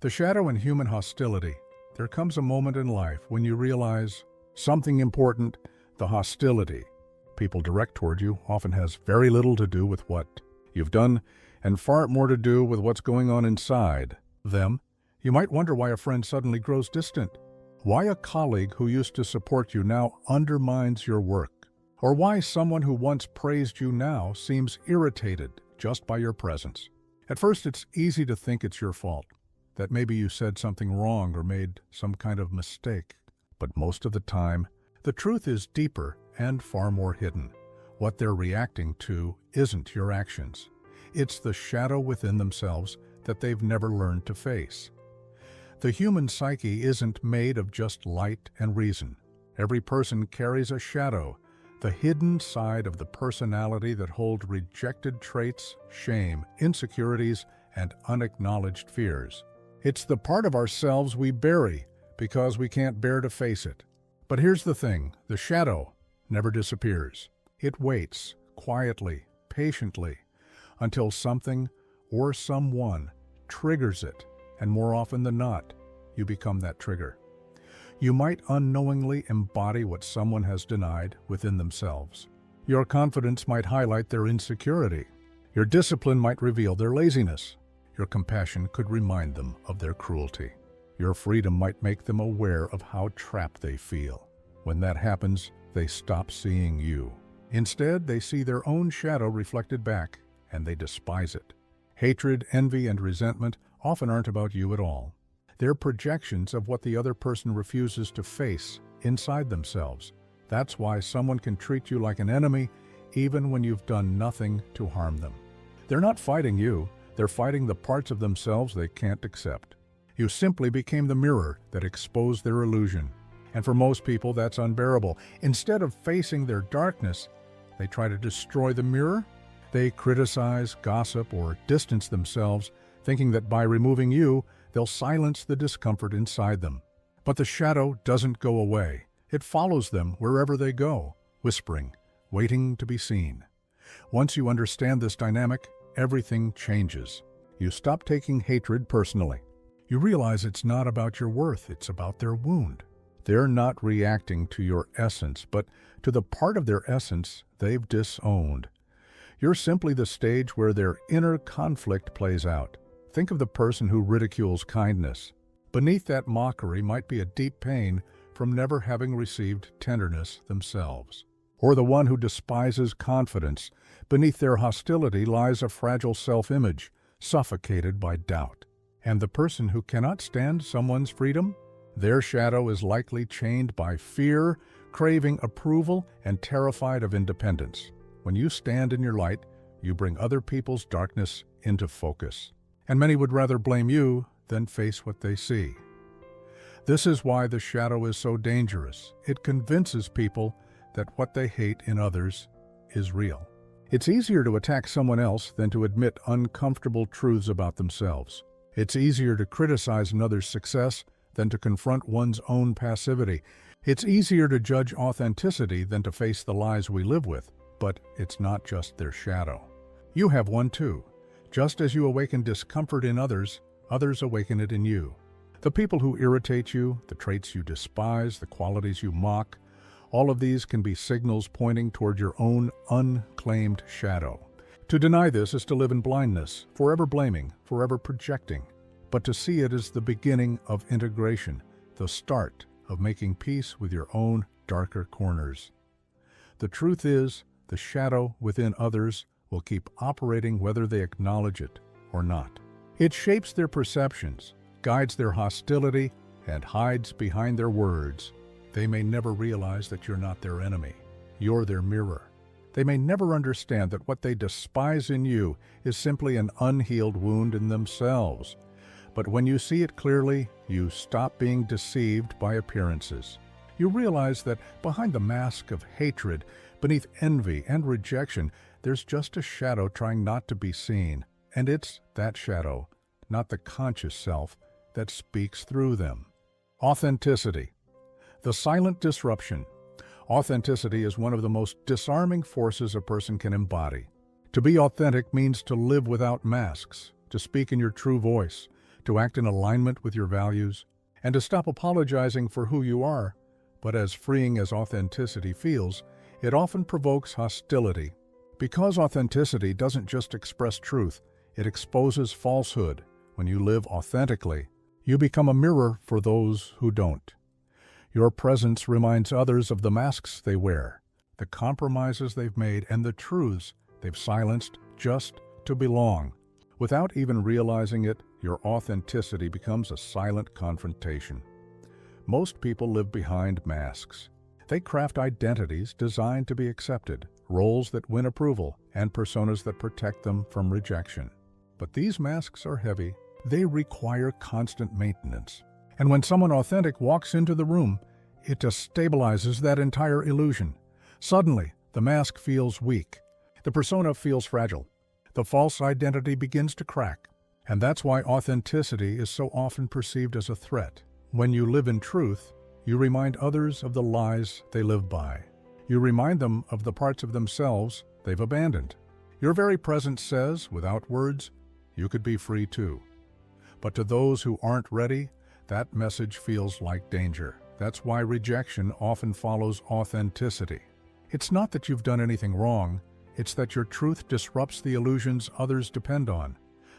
The shadow and human hostility. There comes a moment in life when you realize something important, the hostility people direct toward you often has very little to do with what you've done and far more to do with what's going on inside them. You might wonder why a friend suddenly grows distant, why a colleague who used to support you now undermines your work, or why someone who once praised you now seems irritated just by your presence. At first, it's easy to think it's your fault, that maybe you said something wrong or made some kind of mistake. But most of the time, the truth is deeper and far more hidden. What they're reacting to isn't your actions. It's the shadow within themselves that they've never learned to face. The human psyche isn't made of just light and reason. Every person carries a shadow, the hidden side of the personality that holds rejected traits, shame, insecurities, and unacknowledged fears. It's the part of ourselves we bury because we can't bear to face it. But here's the thing, the shadow never disappears. It waits, quietly, patiently, until something or someone triggers it, and more often than not, you become that trigger. You might unknowingly embody what someone has denied within themselves. Your confidence might highlight their insecurity. Your discipline might reveal their laziness. Your compassion could remind them of their cruelty. Your freedom might make them aware of how trapped they feel. When that happens, they stop seeing you. Instead, they see their own shadow reflected back, and they despise it. Hatred, envy, and resentment often aren't about you at all. They're projections of what the other person refuses to face inside themselves. That's why someone can treat you like an enemy even when you've done nothing to harm them. They're not fighting you, they're fighting the parts of themselves they can't accept. You simply became the mirror that exposed their illusion. And for most people, that's unbearable. Instead of facing their darkness, they try to destroy the mirror. They criticize, gossip, or distance themselves, thinking that by removing you, they'll silence the discomfort inside them. But the shadow doesn't go away. It follows them wherever they go, whispering, waiting to be seen. Once you understand this dynamic, everything changes. You stop taking hatred personally. You realize it's not about your worth, it's about their wound. They're not reacting to your essence, but to the part of their essence they've disowned. You're simply the stage where their inner conflict plays out. Think of the person who ridicules kindness. Beneath that mockery might be a deep pain from never having received tenderness themselves. Or the one who despises confidence. Beneath their hostility lies a fragile self-image, suffocated by doubt. And the person who cannot stand someone's freedom? Their shadow is likely chained by fear, craving approval, and terrified of independence. When you stand in your light, you bring other people's darkness into focus. And many would rather blame you than face what they see. This is why the shadow is so dangerous. It convinces people that what they hate in others is real. It's easier to attack someone else than to admit uncomfortable truths about themselves. It's easier to criticize another's success than to confront one's own passivity. It's easier to judge authenticity than to face the lies we live with. But it's not just their shadow. You have one too. Just as you awaken discomfort in others, others awaken it in you. The people who irritate you, the traits you despise, the qualities you mock, all of these can be signals pointing toward your own unclaimed shadow. To deny this is to live in blindness, forever blaming, forever projecting. But to see it is the beginning of integration, the start of making peace with your own darker corners. The truth is, the shadow within others will keep operating whether they acknowledge it or not. It shapes their perceptions, guides their hostility, and hides behind their words. They may never realize that you're not their enemy. You're their mirror. They may never understand that what they despise in you is simply an unhealed wound in themselves. But when you see it clearly, you stop being deceived by appearances. You realize that behind the mask of hatred, beneath envy and rejection, there's just a shadow trying not to be seen. And it's that shadow, not the conscious self, that speaks through them. Authenticity. The silent disruption. Authenticity is one of the most disarming forces a person can embody. To be authentic means to live without masks, to speak in your true voice, to act in alignment with your values, and to stop apologizing for who you are. But as freeing as authenticity feels, it often provokes hostility. Because authenticity doesn't just express truth, it exposes falsehood. When you live authentically, you become a mirror for those who don't. Your presence reminds others of the masks they wear, the compromises they've made, and the truths they've silenced just to belong. Without even realizing it, your authenticity becomes a silent confrontation. Most people live behind masks. They craft identities designed to be accepted, roles that win approval, and personas that protect them from rejection. But these masks are heavy. They require constant maintenance. And when someone authentic walks into the room, it destabilizes that entire illusion. Suddenly, the mask feels weak. The persona feels fragile. The false identity begins to crack. And that's why authenticity is so often perceived as a threat. When you live in truth, you remind others of the lies they live by. You remind them of the parts of themselves they've abandoned. Your very presence says, without words, you could be free too. But to those who aren't ready, that message feels like danger. That's why rejection often follows authenticity. It's not that you've done anything wrong, it's that your truth disrupts the illusions others depend on.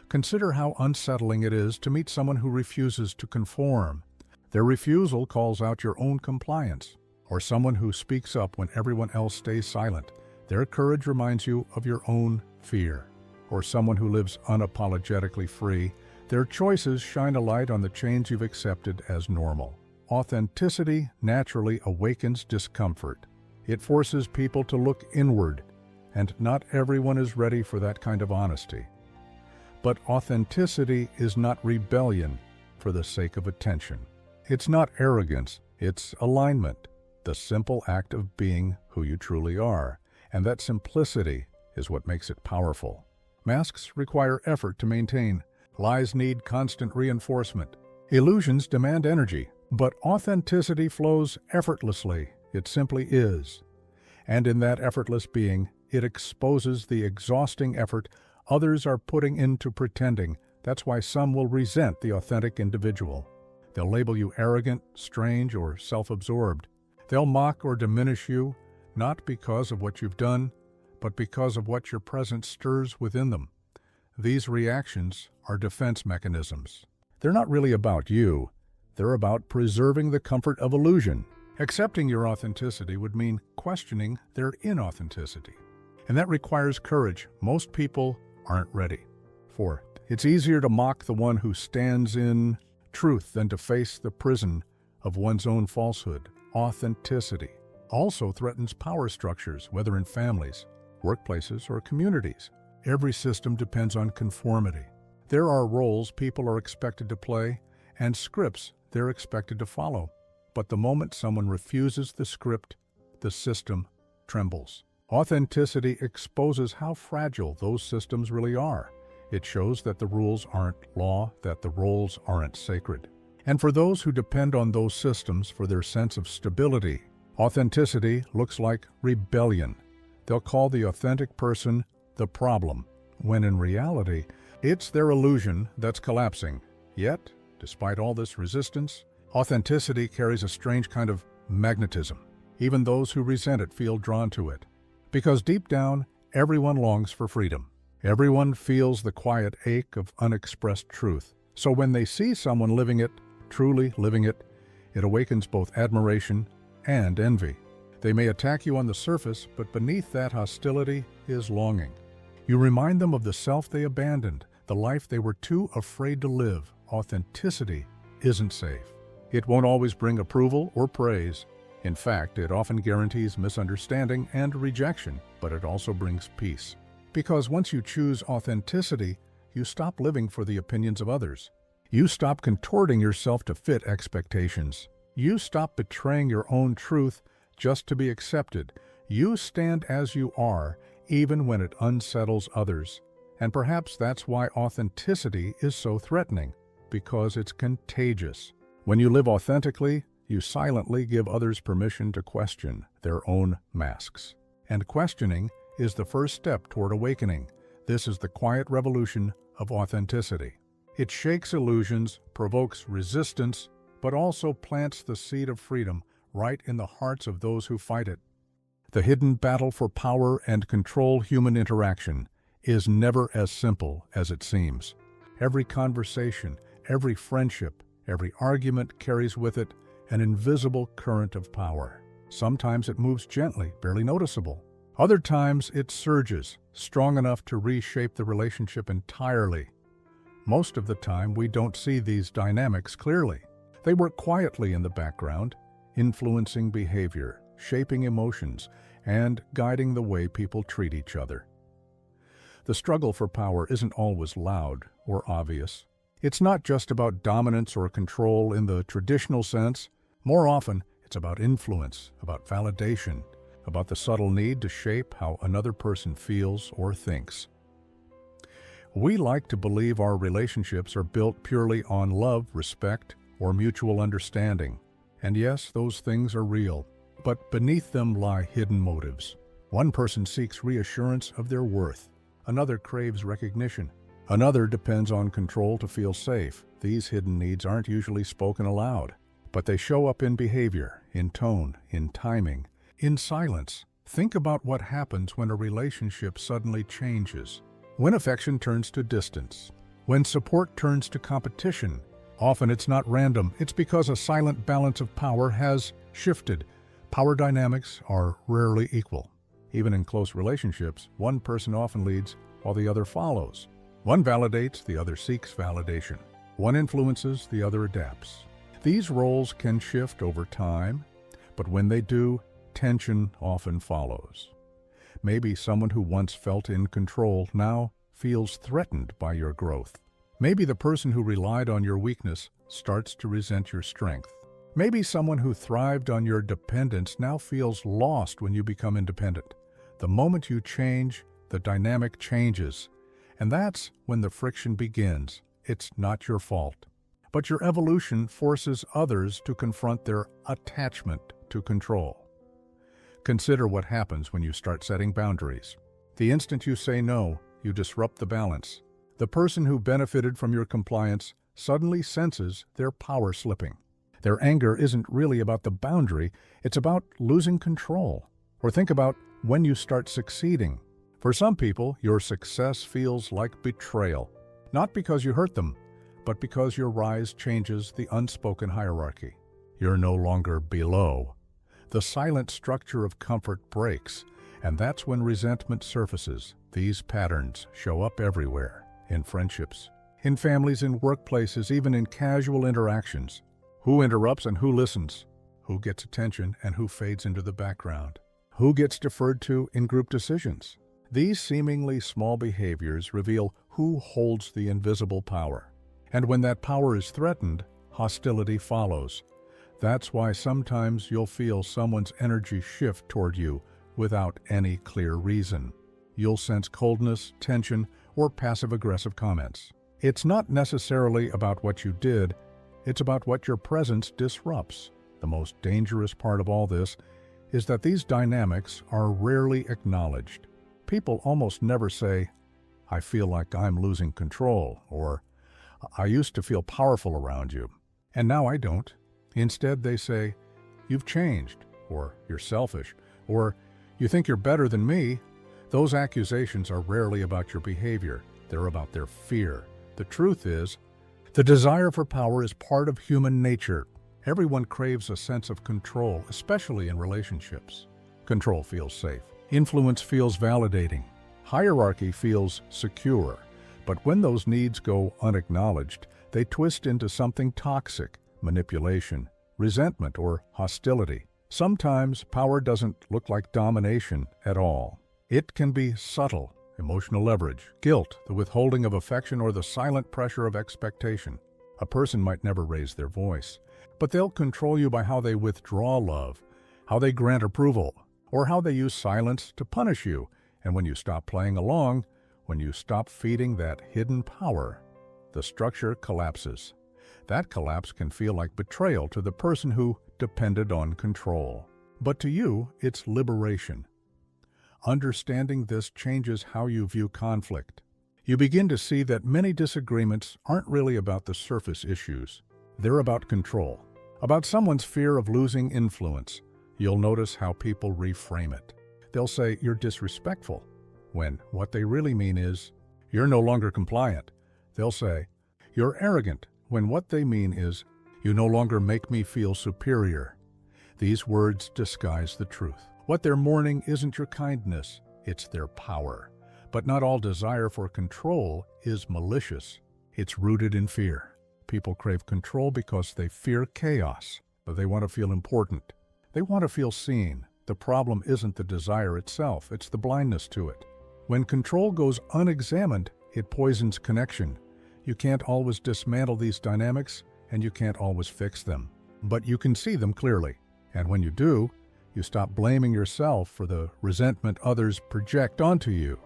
Consider how unsettling it is to meet someone who refuses to conform. Their refusal calls out your own compliance, or someone who speaks up when everyone else stays silent. Their courage reminds you of your own fear. Or someone who lives unapologetically free. Their choices shine a light on the change you've accepted as normal. Authenticity naturally awakens discomfort. It forces people to look inward, and not everyone is ready for that kind of honesty. But authenticity is not rebellion for the sake of attention. It's not arrogance, it's alignment, the simple act of being who you truly are. And that simplicity is what makes it powerful. Masks require effort to maintain. Lies need constant reinforcement. Illusions demand energy, but authenticity flows effortlessly. It simply is. And in that effortless being, it exposes the exhausting effort others are putting into pretending. That's why some will resent the authentic individual. They'll label you arrogant, strange, or self-absorbed. They'll mock or diminish you, not because of what you've done, but because of what your presence stirs within them. These reactions are defense mechanisms. They're not really about you. They're about preserving the comfort of illusion. Accepting your authenticity would mean questioning their inauthenticity. And that requires courage most people aren't ready for. It's easier to mock the one who stands in truth than to face the prison of one's own falsehood. Authenticity also threatens power structures, whether in families, workplaces, or communities. Every system depends on conformity. There are roles people are expected to play and scripts they're expected to follow. But the moment someone refuses the script, the system trembles. Authenticity exposes how fragile those systems really are. It shows that the rules aren't law, that the roles aren't sacred. And for those who depend on those systems for their sense of stability, authenticity looks like rebellion. They'll call the authentic person the problem, when in reality, it's their illusion that's collapsing. Yet, despite all this resistance, authenticity carries a strange kind of magnetism. Even those who resent it feel drawn to it. Because deep down, everyone longs for freedom. Everyone feels the quiet ache of unexpressed truth. So when they see someone living it, truly living it, it awakens both admiration and envy. They may attack you on the surface, but beneath that hostility is longing. You remind them of the self they abandoned, the life they were too afraid to live. Authenticity isn't safe. It won't always bring approval or praise. In fact, it often guarantees misunderstanding and rejection, but it also brings peace. Because once you choose authenticity, you stop living for the opinions of others. You stop contorting yourself to fit expectations. You stop betraying your own truth just to be accepted. You stand as you are, even when it unsettles others. And perhaps that's why authenticity is so threatening, because it's contagious. When you live authentically, you silently give others permission to question their own masks. And questioning is the first step toward awakening. This is the quiet revolution of authenticity. It shakes illusions, provokes resistance, but also plants the seed of freedom right in the hearts of those who fight it. The hidden battle for power and control human interaction is never as simple as it seems. Every conversation, every friendship, every argument carries with it an invisible current of power. Sometimes it moves gently, barely noticeable. Other times it surges, strong enough to reshape the relationship entirely. Most of the time we don't see these dynamics clearly. They work quietly in the background, influencing behavior, shaping emotions, and guiding the way people treat each other. The struggle for power isn't always loud or obvious. It's not just about dominance or control in the traditional sense. More often, it's about influence, about validation, about the subtle need to shape how another person feels or thinks. We like to believe our relationships are built purely on love, respect, or mutual understanding. And yes, those things are real, but beneath them lie hidden motives. One person seeks reassurance of their worth. Another craves recognition. Another depends on control to feel safe. These hidden needs aren't usually spoken aloud, but they show up in behavior, in tone, in timing, in silence. Think about what happens when a relationship suddenly changes. When affection turns to distance. When support turns to competition. Often it's not random. It's because a silent balance of power has shifted. Power dynamics are rarely equal. Even in close relationships, one person often leads while the other follows. One validates, the other seeks validation. One influences, the other adapts. These roles can shift over time, but when they do, tension often follows. Maybe someone who once felt in control now feels threatened by your growth. Maybe the person who relied on your weakness starts to resent your strength. Maybe someone who thrived on your dependence now feels lost when you become independent. The moment you change, the dynamic changes. And that's when the friction begins. It's not your fault. But your evolution forces others to confront their attachment to control. Consider what happens when you start setting boundaries. The instant you say no, you disrupt the balance. The person who benefited from your compliance suddenly senses their power slipping. Their anger isn't really about the boundary, it's about losing control. Or think about when you start succeeding. For some people, your success feels like betrayal. Not because you hurt them, but because your rise changes the unspoken hierarchy. You're no longer below. The silent structure of comfort breaks, and that's when resentment surfaces. These patterns show up everywhere, in friendships, in families, in workplaces, even in casual interactions. Who interrupts and who listens? Who gets attention and who fades into the background? Who gets deferred to in group decisions? These seemingly small behaviors reveal who holds the invisible power. And when that power is threatened, hostility follows. That's why sometimes you'll feel someone's energy shift toward you without any clear reason. You'll sense coldness, tension, or passive-aggressive comments. It's not necessarily about what you did, it's about what your presence disrupts. The most dangerous part of all this is that these dynamics are rarely acknowledged. People almost never say, "I feel like I'm losing control," or "I used to feel powerful around you, and now I don't." Instead, they say, "You've changed," or "You're selfish," or "You think you're better than me." Those accusations are rarely about your behavior. They're about their fear. The truth is, the desire for power is part of human nature. Everyone craves a sense of control, especially in relationships. Control feels safe. Influence feels validating. Hierarchy feels secure. But when those needs go unacknowledged, they twist into something toxic: manipulation, resentment, or hostility. Sometimes power doesn't look like domination at all. It can be subtle: emotional leverage, guilt, the withholding of affection, or the silent pressure of expectation. A person might never raise their voice, but they'll control you by how they withdraw love, how they grant approval, or how they use silence to punish you. And when you stop playing along, when you stop feeding that hidden power, the structure collapses. That collapse can feel like betrayal to the person who depended on control. But to you, it's liberation. Understanding this changes how you view conflict. You begin to see that many disagreements aren't really about the surface issues. They're about control, about someone's fear of losing influence. You'll notice how people reframe it. They'll say, "You're disrespectful," when what they really mean is, "You're no longer compliant." They'll say, "You're arrogant," when what they mean is, "You no longer make me feel superior." These words disguise the truth. What they're mourning isn't your kindness, it's their power. But not all desire for control is malicious. It's rooted in fear. People crave control because they fear chaos. They want to feel important. They want to feel seen. The problem isn't the desire itself, it's the blindness to it. When control goes unexamined, it poisons connection. You can't always dismantle these dynamics, and you can't always fix them. But you can see them clearly. And when you do, you stop blaming yourself for the resentment others project onto you.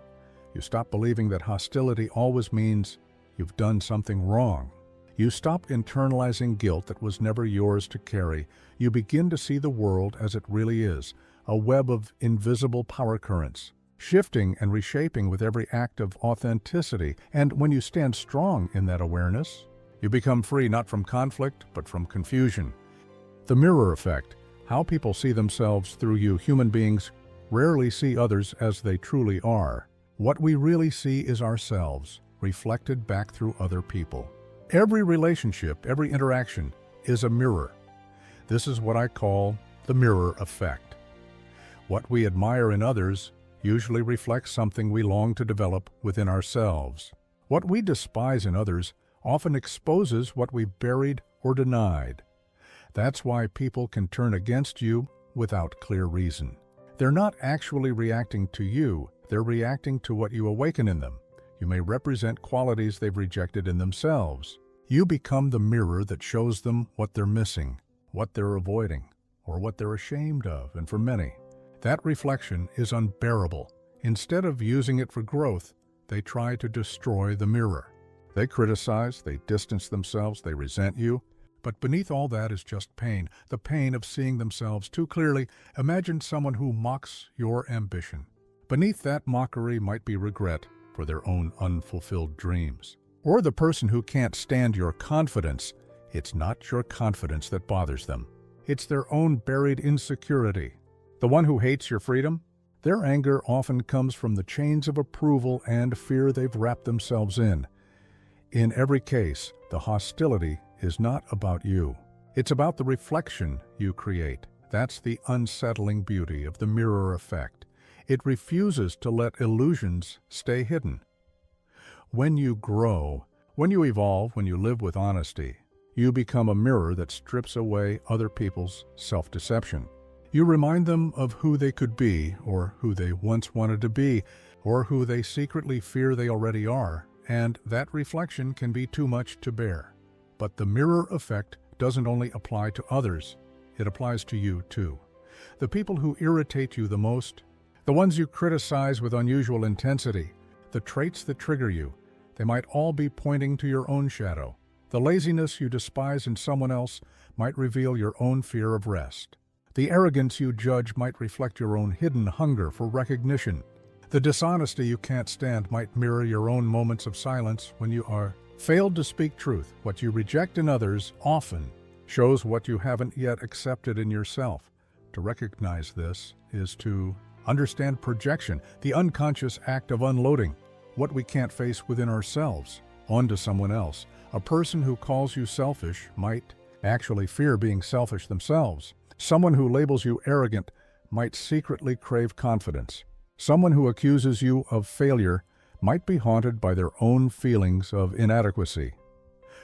You stop believing that hostility always means you've done something wrong. You stop internalizing guilt that was never yours to carry. You begin to see the world as it really is, a web of invisible power currents, shifting and reshaping with every act of authenticity. And when you stand strong in that awareness, you become free not from conflict, but from confusion. The mirror effect, how people see themselves through you. Human beings rarely see others as they truly are. What we really see is ourselves, reflected back through other people. Every relationship, every interaction is a mirror. This is what I call the mirror effect. What we admire in others usually reflects something we long to develop within ourselves. What we despise in others often exposes what we buried or denied. That's why people can turn against you without clear reason. They're not actually reacting to you, they're reacting to what you awaken in them. You may represent qualities they've rejected in themselves. You become the mirror that shows them what they're missing, what they're avoiding, or what they're ashamed of. And for many, that reflection is unbearable. Instead of using it for growth, they try to destroy the mirror. They criticize, they distance themselves, they resent you. But beneath all that is just pain, the pain of seeing themselves too clearly. Imagine someone who mocks your ambition. Beneath that mockery might be regret for their own unfulfilled dreams. Or the person who can't stand your confidence. It's not your confidence that bothers them. It's their own buried insecurity. The one who hates your freedom? Their anger often comes from the chains of approval and fear they've wrapped themselves in. In every case, the hostility is not about you. It's about the reflection you create. That's the unsettling beauty of the mirror effect. It refuses to let illusions stay hidden. When you grow, when you evolve, when you live with honesty, you become a mirror that strips away other people's self-deception. You remind them of who they could be, or who they once wanted to be, or who they secretly fear they already are, and that reflection can be too much to bear. But the mirror effect doesn't only apply to others, it applies to you too. The people who irritate you the most, the ones you criticize with unusual intensity, the traits that trigger you, they might all be pointing to your own shadow. The laziness you despise in someone else might reveal your own fear of rest. The arrogance you judge might reflect your own hidden hunger for recognition. The dishonesty you can't stand might mirror your own moments of silence when you are failed to speak truth. What you reject in others often shows what you haven't yet accepted in yourself. To recognize this is to understand projection, the unconscious act of unloading what we can't face within ourselves onto someone else. A person who calls you selfish might actually fear being selfish themselves. Someone who labels you arrogant might secretly crave confidence. Someone who accuses you of failure might be haunted by their own feelings of inadequacy.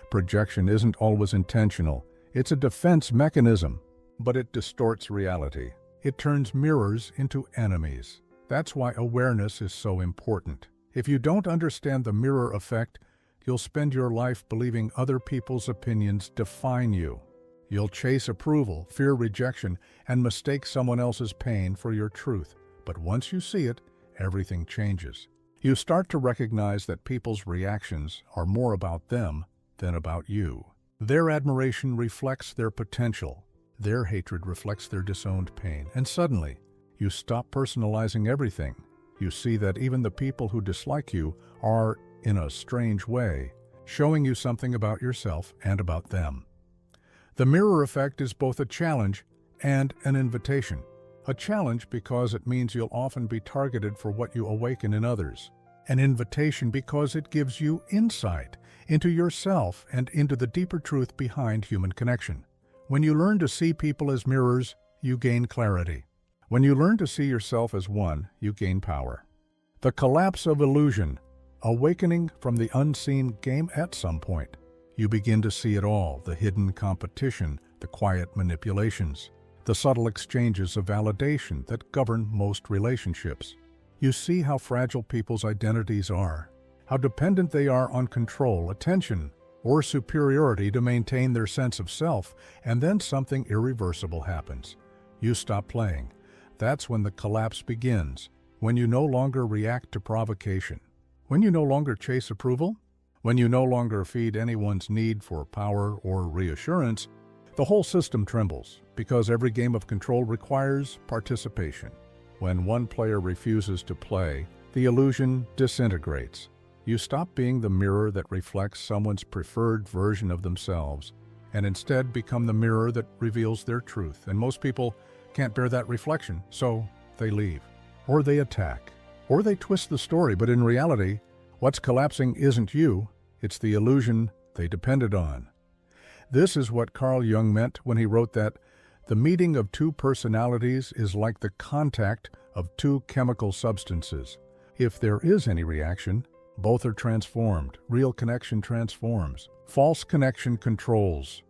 Projection isn't always intentional. It's a defense mechanism, but it distorts reality. It turns mirrors into enemies. That's why awareness is so important. If you don't understand the mirror effect, you'll spend your life believing other people's opinions define you. You'll chase approval, fear rejection, and mistake someone else's pain for your truth. But once you see it, everything changes. You start to recognize that people's reactions are more about them than about you. Their admiration reflects their potential. Their hatred reflects their disowned pain. And suddenly, you stop personalizing everything. You see that even the people who dislike you are in a strange way, showing you something about yourself and about them. The mirror effect is both a challenge and an invitation. A challenge because it means you'll often be targeted for what you awaken in others. An invitation because it gives you insight into yourself and into the deeper truth behind human connection. When you learn to see people as mirrors, you gain clarity. When you learn to see yourself as one, you gain power. The collapse of illusion, awakening from the unseen game at some point. You begin to see it all, the hidden competition, the quiet manipulations, the subtle exchanges of validation that govern most relationships. You see how fragile people's identities are, how dependent they are on control, attention, or superiority to maintain their sense of self, and then something irreversible happens. You stop playing. That's when the collapse begins, when you no longer react to provocation, when you no longer chase approval, when you no longer feed anyone's need for power or reassurance. The whole system trembles, because every game of control requires participation. When one player refuses to play, the illusion disintegrates. You stop being the mirror that reflects someone's preferred version of themselves, and instead become the mirror that reveals their truth. And most people can't bear that reflection, so they leave. Or they attack. Or they twist the story, but in reality, what's collapsing isn't you, it's the illusion they depended on. This is what Carl Jung meant when he wrote that the meeting of two personalities is like the contact of two chemical substances. If there is any reaction, both are transformed. Real connection transforms. False connection controls.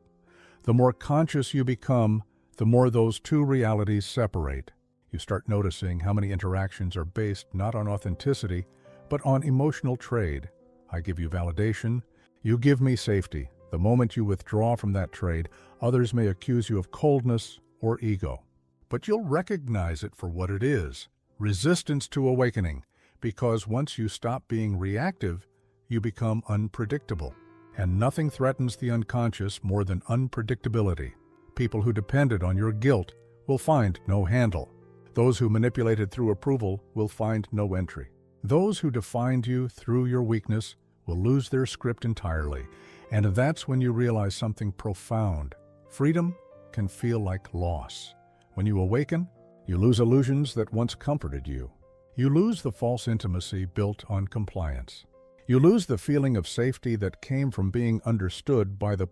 The more conscious you become, the more those two realities separate. You start noticing how many interactions are based not on authenticity, but on emotional trade. I give you validation, you give me safety. The moment you withdraw from that trade, others may accuse you of coldness or ego. But you'll recognize it for what it is, resistance to awakening, because once you stop being reactive, you become unpredictable. And nothing threatens the unconscious more than unpredictability. People who depended on your guilt will find no handle. Those who manipulated through approval will find no entry. Those who defined you through your weakness will lose their script entirely. And that's when you realize something profound. Freedom can feel like loss. When you awaken, you lose illusions that once comforted you. You lose the false intimacy built on compliance. You lose the feeling of safety that came from being understood by the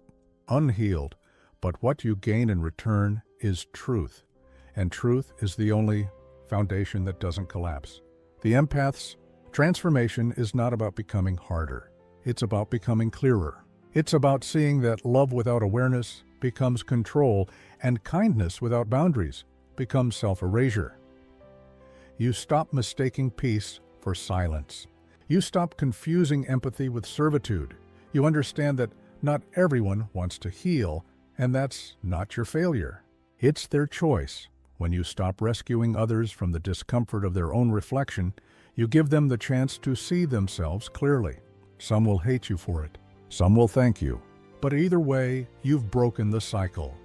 unhealed. But what you gain in return is truth. And truth is the only foundation that doesn't collapse. The empath's transformation is not about becoming harder. It's about becoming clearer. It's about seeing that love without awareness becomes control, and kindness without boundaries becomes self-erasure. You stop mistaking peace for silence. You stop confusing empathy with servitude. You understand that not everyone wants to heal, and that's not your failure. It's their choice. When you stop rescuing others from the discomfort of their own reflection, you give them the chance to see themselves clearly. Some will hate you for it. Some will thank you. But either way, you've broken the cycle.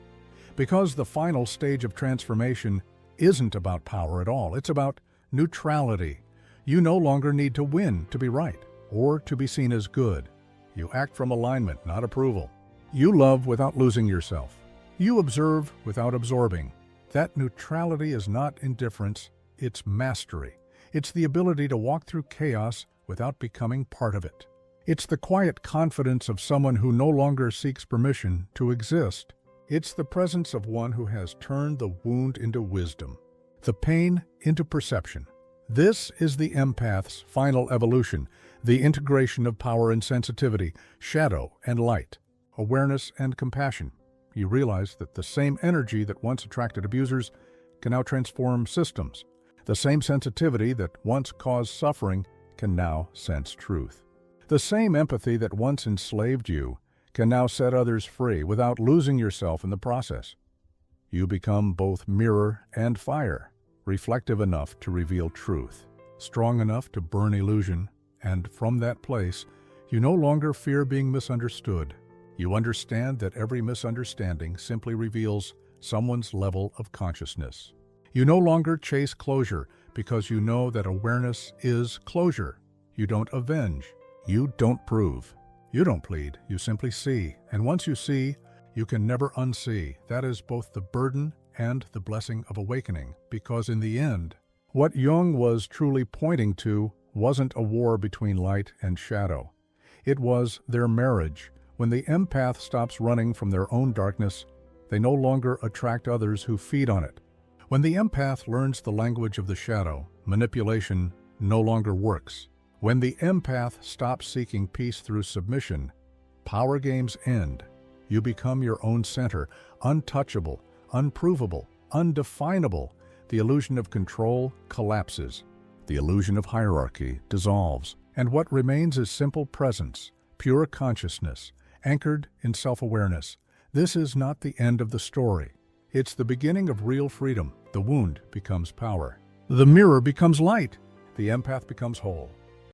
Because the final stage of transformation isn't about power at all. It's about neutrality. You no longer need to win to be right or to be seen as good. You act from alignment, not approval. You love without losing yourself. You observe without absorbing. That neutrality is not indifference, it's mastery. It's the ability to walk through chaos without becoming part of it. It's the quiet confidence of someone who no longer seeks permission to exist. It's the presence of one who has turned the wound into wisdom, the pain into perception. This is the empath's final evolution, the integration of power and sensitivity, shadow and light, awareness and compassion. You realize that the same energy that once attracted abusers can now transform systems. The same sensitivity that once caused suffering can now sense truth. The same empathy that once enslaved you can now set others free without losing yourself in the process. You become both mirror and fire, reflective enough to reveal truth, strong enough to burn illusion, and from that place, you no longer fear being misunderstood. You understand that every misunderstanding simply reveals someone's level of consciousness. You no longer chase closure because you know that awareness is closure. You don't avenge. You don't prove. You don't plead. You simply see. And once you see, you can never unsee. That is both the burden and the blessing of awakening, because in the end, what Jung was truly pointing to wasn't a war between light and shadow. It was their marriage. When the empath stops running from their own darkness, they no longer attract others who feed on it. When the empath learns the language of the shadow, manipulation no longer works. When the empath stops seeking peace through submission, power games end. You become your own center, untouchable, unprovable, undefinable. The illusion of control collapses. The illusion of hierarchy dissolves. And what remains is simple presence, pure consciousness, anchored in self-awareness. This is not the end of the story. It's the beginning of real freedom. The wound becomes power. The mirror becomes light. The empath becomes whole.